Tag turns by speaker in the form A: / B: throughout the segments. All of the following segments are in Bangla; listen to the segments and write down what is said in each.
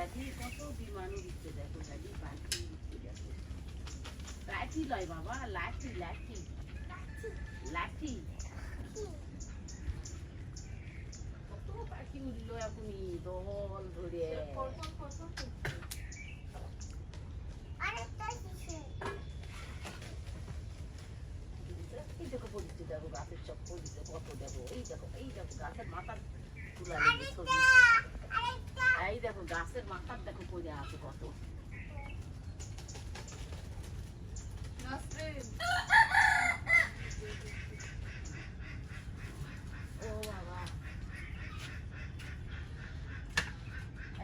A: দেখি কত বিমানও দিচ্ছে দেখো দাদি পাখি দিচ্ছে দেখো লাঠি লয় বাবা লাঠি লাঠি লাঠি কত পাখি উঠলো এখনই দল ধরে এই দেখো পড়ছে দেখো গাছের সব পড়ছে কত দেখো এই দেখো গাছের মাথা তুলা এই দেখো গাছের মাথার দেখো পড়ে আছে কত ও বাবা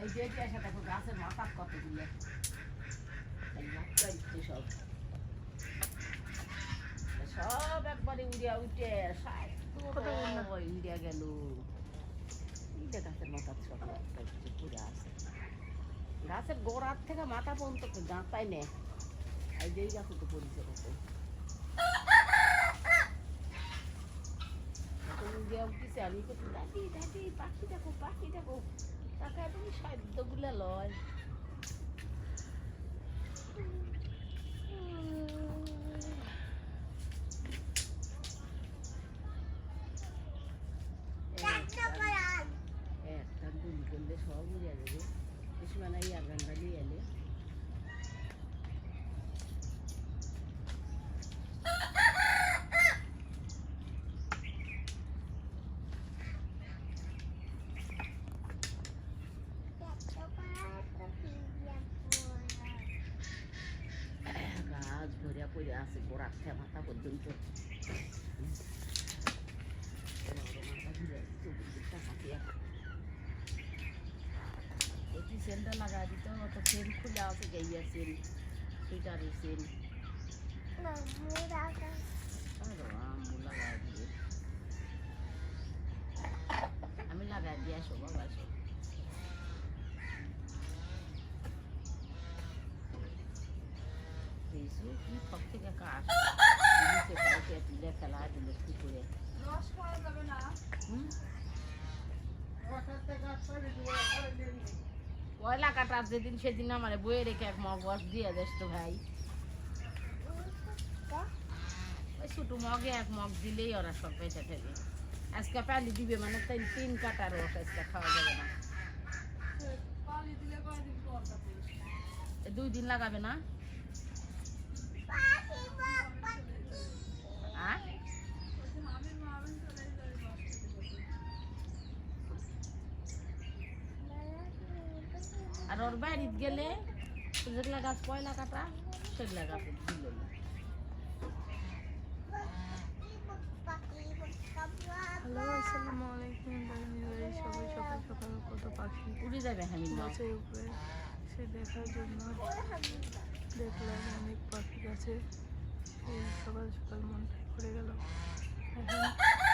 A: এই যে দেখো গাছের মাথার কত দিলে সব সব একবারে উড়িয়া উঠে উড়িয়া গেল গাছের মাথার সব পুরে আছে গাছের গোড়ার থেকে মাথা পর্যন্ত গাঁথায় নে এই যে গাছ তো পরিচয় কত উড়িয়া উঠেছে আমি কত দাদি দাদি পাখি দেখো টাকা তুমি সাধ্য গুলা লয় একটা গুলি করলে সব উড়িয়া যাবে মানে ইয়ার গানটা নিয়ে এলে গাছ ভরিয়া পড়ে আছে গোড়ার থেকে মাথা পর্যন্ত একটি সেলটা লাগা দিত তো সেল খুলে আছে গাইয়া সেল সুইটারের সেল আমি লাগাই দিয়ে আসো বাবা আসো কি সব থেকে কাজ তুলে ফেলা দিল কি করে পয়লা কাটার যেদিন সেদিন আমার বইয়ে রেখে এক মগ বস দিয়ে দেশ তো ভাই ওই ছোট মগে এক মগ দিলেই ওরা সব পেটে ফেলে আজকে পালি দিবে মানে তাই 3 কাটার রস আজকে খাওয়া যাবে না 2 দিন লাগাবে না আর ওর বাড়িতে গেলে যেগুলা গাছ পয়লা কাটা সেগুলা গাছ দিল
B: হ্যালো আসসালামু আলাইকুম সবাই সকাল সকাল কত পাখি
A: উড়ে যাবে
B: গাছের উপরে সে দেখার জন্য দেখলাম অনেক পাখি গাছে সকাল সকাল মনটাই পড়ে গেল এখন